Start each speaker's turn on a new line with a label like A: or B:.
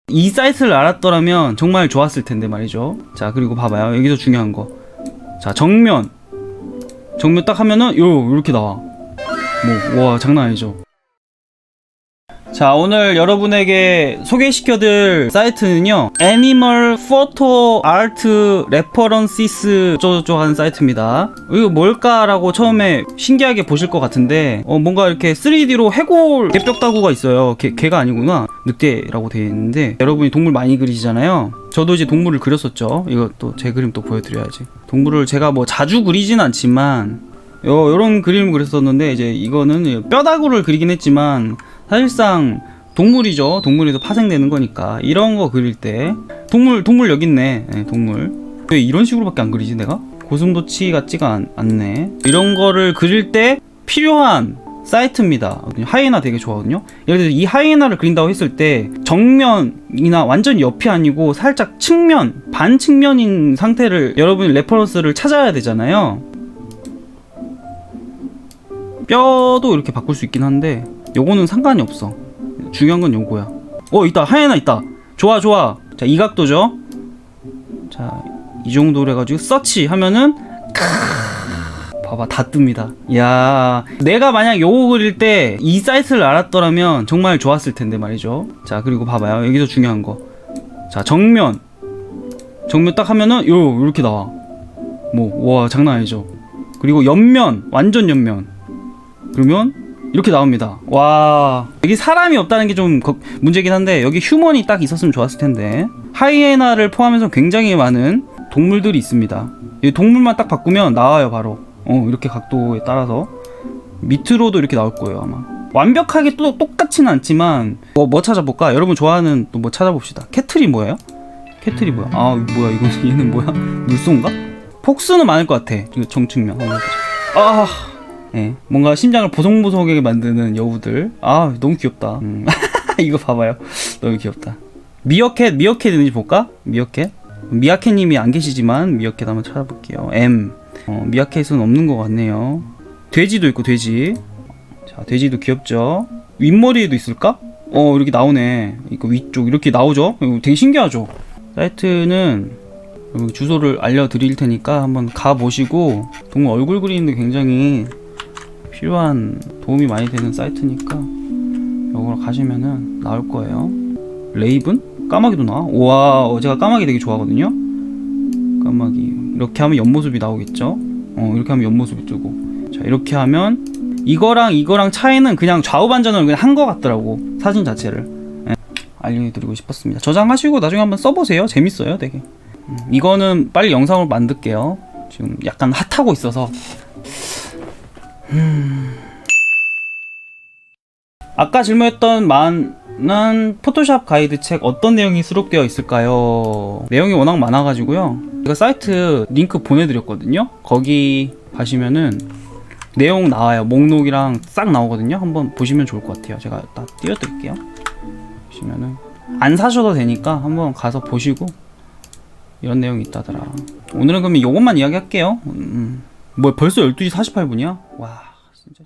A: 이 사이트를 알았더라면 정말 좋았을 텐데 말이죠. 자, 그리고 봐봐요. 여기서 중요한 거. 자, 정면 딱 하면은 요렇게 나와. 와, 장난 아니죠. 자, 오늘 여러분에게 소개시켜드릴 사이트는요, 애니멀 포토 아트 레퍼런시스 어쩌고저쩌고 하는 사이트입니다. 이거 뭘까라고 처음에 신기하게 보실 것 같은데, 뭔가 이렇게 3D로 해골 개뼈다구가 있어요. 개가 아니구나. 늑대라고 되어 있는데, 여러분이 동물 많이 그리시잖아요. 저도 이제 동물을 그렸었죠. 이거 또 제 그림 또 보여드려야지. 동물을 제가 뭐 자주 그리진 않지만 요런 그림을 그렸었는데, 이제 이거는 뼈다구를 그리긴 했지만 사실상 동물이죠. 동물에서 파생되는 거니까 이런 거 그릴 때 동물 여기 있네. 네, 동물. 왜 이런 식으로밖에 안 그리지 내가? 고슴도치 같지가 않네. 이런 거를 그릴 때 필요한 사이트입니다. 하이에나 되게 좋아하거든요. 예를 들어서 이 하이에나를 그린다고 했을 때 정면이나 완전 옆이 아니고 살짝 측면, 반측면인 상태를 여러분이 레퍼런스를 찾아야 되잖아요. 뼈도 이렇게 바꿀 수 있긴 한데 요거는 상관이 없어. 중요한 건 요거야. 있다. 하이에나 있다. 좋아. 자, 이 각도죠. 자, 이 정도로 해가지고 서치 하면은 봐봐, 다 뜹니다. 야, 내가 만약 요거 그릴 때 이 사이트를 알았더라면 정말 좋았을 텐데 말이죠. 자, 그리고 봐봐요. 여기서 중요한 거. 자, 정면 딱 하면은 요렇게 나와. 와, 장난 아니죠. 그리고 옆면, 완전 옆면. 그러면 이렇게 나옵니다. 와, 여기 사람이 없다는 게 좀 문제긴 한데 여기 휴먼이 딱 있었으면 좋았을 텐데. 하이에나를 포함해서 굉장히 많은 동물들이 있습니다. 이 동물만 딱 바꾸면 나와요, 바로. 이렇게 각도에 따라서 밑으로도 이렇게 나올 거예요, 아마. 완벽하게 또 똑같지는 않지만 뭐 찾아볼까? 여러분 좋아하는 또 뭐 찾아봅시다. 캐틀이 뭐예요? 캐틀이 뭐야? 뭐야 이거. 얘는 뭐야? 물소인가? 폭스는 많을 것 같아. 이거 정측면 한번 해보자. 네, 뭔가 심장을 보송보송하게 만드는 여우들. 너무 귀엽다. 이거 봐봐요. 너무 귀엽다. 미어캣 있는지 볼까? 미아캣님이 안 계시지만 미어캣 한번 찾아볼게요. 미아캣은 없는 것 같네요. 돼지도 있고, 돼지. 자, 돼지도 귀엽죠. 윗머리에도 있을까? 이렇게 나오네. 이거 위쪽 이렇게 나오죠. 이거 되게 신기하죠. 사이트는 주소를 알려드릴 테니까 한번 가보시고, 동물 얼굴 그리는데 굉장히 필요한, 도움이 많이 되는 사이트니까 이거로 가시면은 나올 거예요. 레이븐? 까마귀도 나와? 우와, 제가 까마귀 되게 좋아하거든요. 까마귀 이렇게 하면 옆모습이 나오겠죠. 이렇게 하면 옆모습이 뜨고. 자, 이렇게 하면 이거랑 차이는 그냥 좌우 반전을 그냥 한 거 같더라고, 사진 자체를. 알려드리고 싶었습니다. 저장하시고 나중에 한번 써보세요. 재밌어요, 되게. 이거는 빨리 영상으로 만들게요. 지금 약간 핫하고 있어서. 아까 질문했던 많은 포토샵 가이드 책 어떤 내용이 수록되어 있을까요? 내용이 워낙 많아가지고요. 제가 사이트 링크 보내드렸거든요. 거기 가시면은 내용 나와요. 목록이랑 싹 나오거든요. 한번 보시면 좋을 것 같아요. 제가 다 띄워드릴게요. 보시면은 안 사셔도 되니까 한번 가서 보시고 이런 내용이 있다더라. 오늘은 그러면 요것만 이야기할게요. 뭐 벌써 12시 48분이야? 와, 진짜